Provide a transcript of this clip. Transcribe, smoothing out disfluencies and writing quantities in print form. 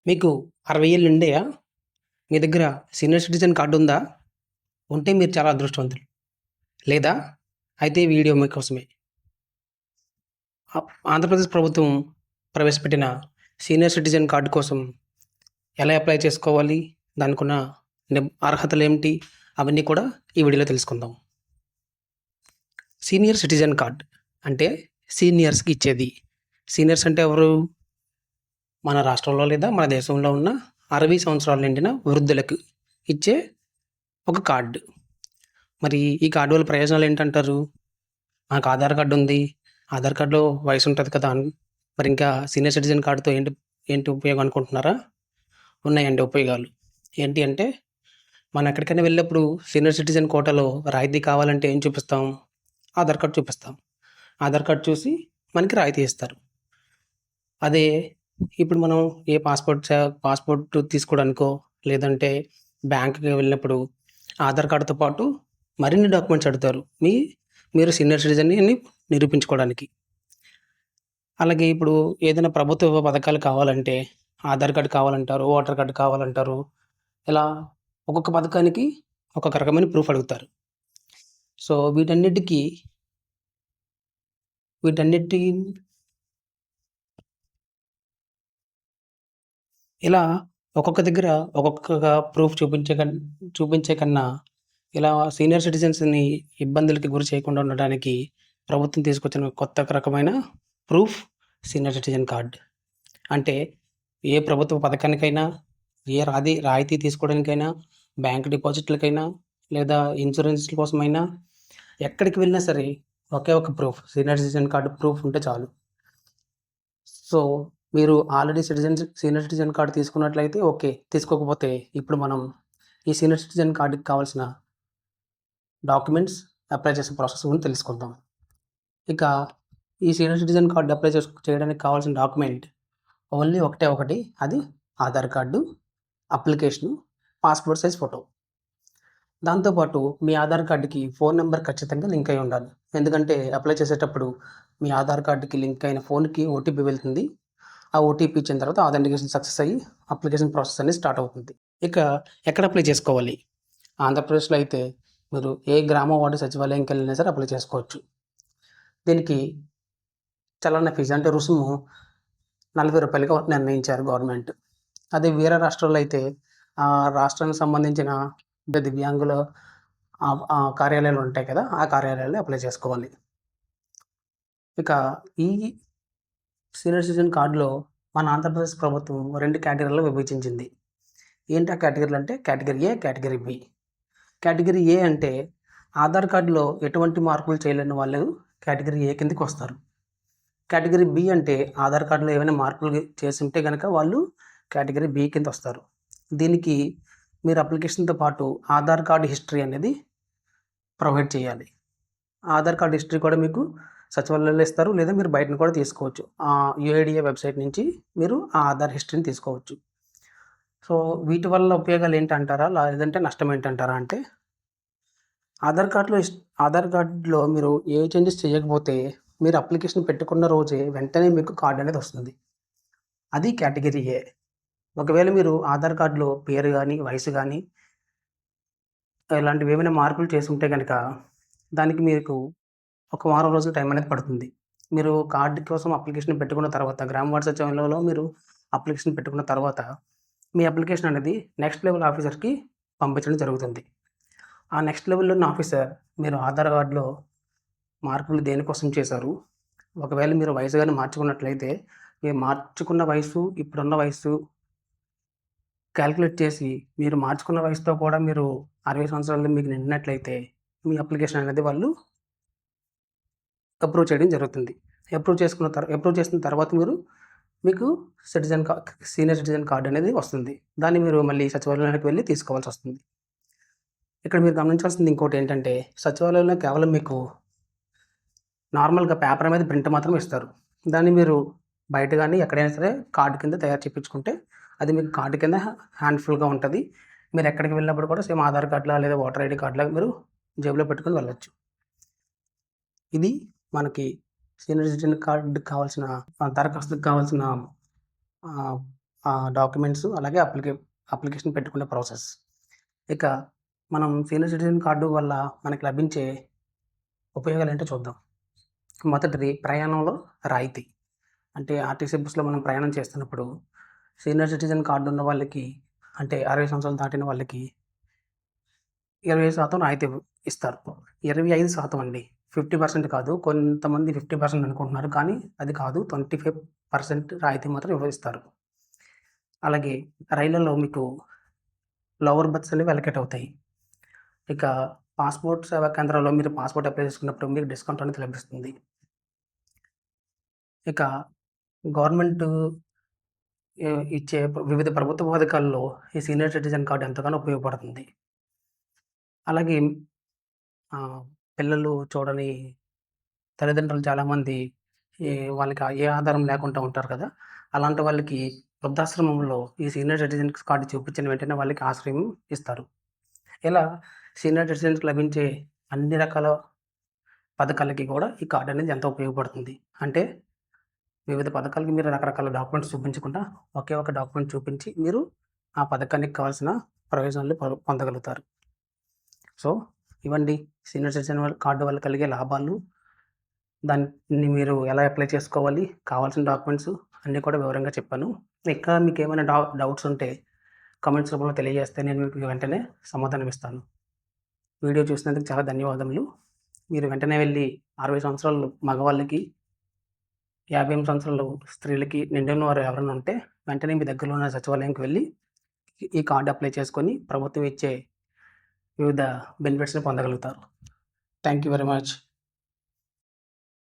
మీకు 60 ఏళ్ళు నిండాయా? మీ దగ్గర సీనియర్ సిటిజన్ కార్డ్ ఉందా? ఉంటే మీరు చాలా అదృష్టవంతులు. లేదా? అయితే ఈ వీడియో మీకోసమే. ఆంధ్రప్రదేశ్ ప్రభుత్వం ప్రవేశపెట్టిన సీనియర్ సిటిజన్ కార్డ్ కోసం ఎలా అప్లై చేసుకోవాలి? దానికున్న అర్హతలేమిటి? అవన్నీ కూడా ఈ వీడియోలో తెలుసుకుందాం. సీనియర్ సిటిజన్ కార్డ్ అంటే సీనియర్స్‌కి ఇచ్చేది. సీనియర్స్ అంటే ఎవరు? మన రాష్ట్రంలో లేదా మన దేశంలో ఉన్న 60 సంవత్సరాలు నిండిన వృద్ధులకు ఇచ్చే ఒక కార్డ్. మరి ఈ కార్డ్ వల్ల ప్రయోజనాలు ఏంటంటారు? నాకు ఆధార్ కార్డ్ ఉంది. ఆధార్ కార్డ్‌లో వయసు ఉంటది కదా! మరి ఇంకా సీనియర్ సిటిజన్ కార్డ్‌తో ఏంటి ఉపయోగం అనుకుంటున్నారా? ఉన్నాయండి ఉపయోగాలు. ఏంటి అంటే, మనం ఎక్కడికైనా వెళ్ళినప్పుడు సీనియర్ సిటిజన్ కోటాలో రాయితీ కావాలంటే ఏం చూపిస్తాం? ఆధార్ కార్డ్ చూపిస్తాం. ఆధార్ కార్డ్ చూసి మనకి రాయితీ ఇస్తారు. అదే ఇప్పుడు మనం ఏ పాస్‌పోర్ట్ తీసుకోవడానికో, లేదంటే బ్యాంక్‌కి వెళ్ళినప్పుడు ఆధార్ కార్డ్‌తో పాటు మరిన్ని డాక్యుమెంట్స్ అడుగుతారు. మీరు సీనియర్ సిటిజన్ అని నిరూపించుకోవడానికి. అలాగే ఇప్పుడు ఏదైనా ప్రభుత్వ పథకాలు కావాలంటే ఆధార్ కార్డ్ కావాలంటారు, ఓటర్ కార్డ్ కావాలంటారు. ఇలా ఒక్కొక్క పథకానికి ఒక్కొక్క రకమైన ప్రూఫ్ అడుగుతారు. సో వీటన్నిటి ఇలా ఒక్కొక్క దగ్గర ఒక్కొక్క ప్రూఫ్ చూపించే కన్నా ఇలా సీనియర్ సిటిజన్స్‌ని ఇబ్బందులకి గురి చేయకుండా ఉండడానికి ప్రభుత్వం తీసుకొచ్చిన కొత్త రకమైన ప్రూఫ్ సీనియర్ సిటిజన్ కార్డ్. అంటే ఏ ప్రభుత్వ పథకానికైనా, రాయితీ తీసుకోవడానికైనా, బ్యాంక్ డిపాజిట్‌లకైనా, లేదా ఇన్సూరెన్స్‌ల కోసమైనా, ఎక్కడికి వెళ్ళినా సరే ఒకే ఒక proof senior citizen card proof ఉంటే చాలు. సో, మీరు ఆల్రెడీ సీనియర్ సిటిజన్ కార్డ్ తీసుకున్నట్లయితే ఓకే. తీసుకోకపోతే ఇప్పుడు మనం ఈ సీనియర్ సిటిజన్ కార్డ్‌కి కావాల్సిన డాక్యుమెంట్స్, అప్లై చేసే ప్రాసెస్ గురించి తెలుసుకుందాం. ఇక ఈ సీనియర్ సిటిజన్ కార్డ్ అప్లై చేయడానికి కావాల్సిన డాక్యుమెంట్ ఓన్లీ ఒకటే ఒకటి. అది Aadhaar card, application, passport size photo. దాంతోపాటు మీ ఆధార్ కార్డ్‌కి ఫోన్ నంబర్ ఖచ్చితంగా లింక్ అయ్యి ఉండాలి. ఎందుకంటే అప్లై చేసేటప్పుడు మీ ఆధార్ కార్డ్‌కి లింక్ అయిన ఫోన్‌కి ఓటీపీ వెళ్తుంది. ఆ ఓటీపీ ఇచ్చిన తర్వాత ఆథెంటికేషన్ సక్సెస్ అయ్యి అప్లికేషన్ ప్రాసెస్ అనేది స్టార్ట్ అవుతుంది. ఇక ఎక్కడ అప్లై చేసుకోవాలి? ఆంధ్రప్రదేశ్‌లో అయితే మీరు ఏ గ్రామ వార్డు సచివాలయంకి వెళ్ళినా సరే అప్లై చేసుకోవచ్చు. దీనికి చలానా ఫీజు అంటే రుసుము రూ. 40గా నిర్ణయించారు గవర్నమెంట్. అదే వేరే రాష్ట్రాల్లో అయితే రాష్ట్రానికి సంబంధించిన దివ్యాంగుల కార్యాలయాలు ఉంటాయి కదా! ఆ కార్యాలయాల్లో అప్లై చేసుకోవాలి. ఇక ఈ సీనియర్ సిటిజన్ కార్డ్‌లో మన ఆంధ్రప్రదేశ్ ప్రభుత్వం 2 కేటగిరీల్లో విభజించింది. ఏంటి ఆ కేటగిరీలు అంటే category A, category B. Category A అంటే ఆధార్ కార్డ్‌లో ఎటువంటి మార్పులు చేయలేని వాళ్ళు కేటగిరీ ఏ కిందకి వస్తారు. కేటగిరీ బి అంటే ఆధార్ కార్డ్‌లో ఏమైనా మార్పులు చేసుంటే గనక వాళ్ళు కేటగిరీ బి కింద వస్తారు. దీనికి మీరు అప్లికేషన్‌తో పాటు ఆధార్ కార్డ్ హిస్టరీ అనేది ప్రొవైడ్ చేయాలి. ఆధార్ కార్డ్ హిస్టరీ కూడా మీకు సచివాలయంలో ఇస్తారు. లేదా మీరు బయటన కూడా తీసుకోవచ్చు. యూఐడీఏ వెబ్‌సైట్ నుంచి మీరు ఆ ఆధార్ హిస్టరీని తీసుకోవచ్చు. సో, వీటి వల్ల ఉపయోగాలు ఏంటంటారా? లేదంటే నష్టం ఏంటంటారా అంటే ఆధార్ కార్డ్‌లో మీరు ఏ చేంజెస్ చేయకపోతే మీరు అప్లికేషన్ పెట్టుకున్న రోజే వెంటనే మీకు కార్డ్ అనేది వస్తుంది. అది కేటగిరీ ఏ. ఒకవేళ మీరు ఆధార్ కార్డ్‌లో పేరు గాని, వయసు గాని ఇలాంటివి ఏమైనా మార్పులు చేసుంటే గనక దానికి మీకు ఒక వారం రోజులు టైం అనేది పడుతుంది. మీరు కార్డ్ కోసం అప్లికేషన్ పెట్టుకున్న తర్వాత గ్రామ వార్డు సచివాలయంలో మీరు అప్లికేషన్ పెట్టుకున్న తర్వాత మీ అప్లికేషన్ అనేది నెక్స్ట్ లెవెల్ ఆఫీసర్‌కి పంపించడం జరుగుతుంది. ఆ నెక్స్ట్ లెవెల్‌లో ఉన్న ఆఫీసర్ మీరు ఆధార్ కార్డ్‌లో మార్పులు దేనికోసం చేశారు? ఒకవేళ మీరు వయసు గాని మార్చుకున్నట్లయితే, మీరు మార్చుకున్న వయసు, ఇప్పుడున్న వయసు కాలిక్యులేట్ చేసి మీరు మార్చుకున్న వయసుతో కూడా మీరు 60 సంవత్సరాలు మీకు నిండినట్లయితే మీ అప్లికేషన్ అనేది వాళ్ళు అప్రూవ్ చేయడం జరుగుతుంది. అప్రూవ్ చేసిన తర్వాత మీకు సీనియర్ సిటిజన్ కార్డ్ అనేది వస్తుంది. దాన్ని మీరు మళ్ళీ సచివాలయానికి వెళ్లి తీసుకోవాల్సొస్తుంది. ఇక్కడ మీరు గమనించాల్సింది ఇంకోటేంటంటే, సచివాలయంలో కేవలం మీకు నార్మల్‌గా పేపర్ మీద ప్రింట్ మాత్రం ఇస్తారు. దాన్ని మీరు బయట గాని ఎక్కడైనా సరే కార్డ్ కింద తయారు చేపించుకుంటే అది మీకు కార్డ్ కింద హ్యాండ్‌ఫుల్‌గా ఉంటది. మీరు ఎక్కడికి వెళ్ళినప్పుడు కూడా సేమ్ ఆధార్ కార్డ్‌లా లేదా ఓటర్ ఐడీ కార్డ్‌లాగా మీరు జేబులో పెట్టుకొని వెళ్ళొచ్చు. ఇది మనకి సీనియర్ సిటిజన్ కార్డ్‌కి కావాల్సిన దరఖాస్తుకి కావాల్సిన ఆహ్, డాక్యుమెంట్స్ అలాగే అప్లికేషన్ పెట్టుకునే ప్రాసెస్. ఇక మనం సీనియర్ సిటిజన్ కార్డు వల్ల మనకు లభించే ఉపయోగాలేంటో చూద్దాం. మొదటిది ప్రయాణంలో రాయితీ. అంటే ఆర్టీసీ బస్సులో మనం ప్రయాణం చేస్తున్నప్పుడు సీనియర్ సిటిజన్ కార్డు ఉన్న వాళ్ళకి, అంటే 60 సంవత్సరాలు దాటిన వాళ్ళకి 20% రాయితీ ఇస్తారు. 25% అండి. 50% కాదు. కొంతమంది 50% అనుకుంటున్నారు. కానీ అది కాదు. 25% రాయితీ మాత్రం ఇస్తారు. అలాగే రైళ్లలో మీకు లోవర్ బర్త్స్ అనేవి అలొకేట్ అవుతాయి. ఇక పాస్‌పోర్ట్ సేవా కేంద్రాల్లో మీరు పాస్‌పోర్ట్ అప్లై చేసుకున్నప్పుడు మీకు డిస్కౌంట్ అనేది లభిస్తుంది. ఇక గవర్నమెంటు ఇచ్చే వివిధ ప్రభుత్వ పథకాల్లో ఈ సీనియర్ సిటిజన్ కార్డ్ ఎంతగానో ఉపయోగపడుతుంది. అలాగే పిల్లలు చూడని తల్లిదండ్రులు చాలామంది వాళ్ళకి ఏ ఆధారం లేకుండా ఉంటారు కదా! అలాంటి వాళ్ళకి వృద్ధాశ్రమంలో ఈ సీనియర్ సిటిజన్స్ కార్డ్ చూపించిన వెంటనే వాళ్ళకి ఆశ్రయం ఇస్తారు. ఇలా సీనియర్ సిటిజన్స్‌కి లభించే అన్ని రకాల పథకాలకి కూడా ఈ కార్డ్ అనేది ఎంతో ఉపయోగపడుతుంది. అంటే వివిధ పథకాలకి మీరు రకరకాల డాక్యుమెంట్స్ చూపించకుండా ఒకే ఒక డాక్యుమెంట్ చూపించి మీరు ఆ పథకానికి కావాల్సిన ప్రయోజనాలు పొందగలుగుతారు. సో, ఇవండి సీనియర్ సిటిజన్ కార్డు వల్ల కలిగే లాభాలు. దాన్ని మీరు ఎలా అప్లై చేసుకోవాలి, కావాల్సిన డాక్యుమెంట్స్ అన్నీ కూడా వివరంగా చెప్పాను. ఇంకా మీకేమైనా డౌట్స్ ఉంటే కామెంట్స్ రూపంలో తెలియజేస్తే నేను మీకు వెంటనే సమాధానం ఇస్తాను. వీడియో చూసినందుకు చాలా ధన్యవాదములు. మీరు వెంటనే వెళ్ళి 60 సంవత్సరాలు మగవాళ్ళకి, 58 సంవత్సరాలు స్త్రీలకి నిండిన వారు ఎవరైనా ఉంటే వెంటనే మీ దగ్గరలో ఉన్న సచివాలయంకి వెళ్ళి ఈ కార్డ్ అప్లై చేసుకొని ప్రభుత్వం ఇచ్చే వివిధ బెనిఫిట్స్‌ని పొందగలుగుతారు. Thank you very much.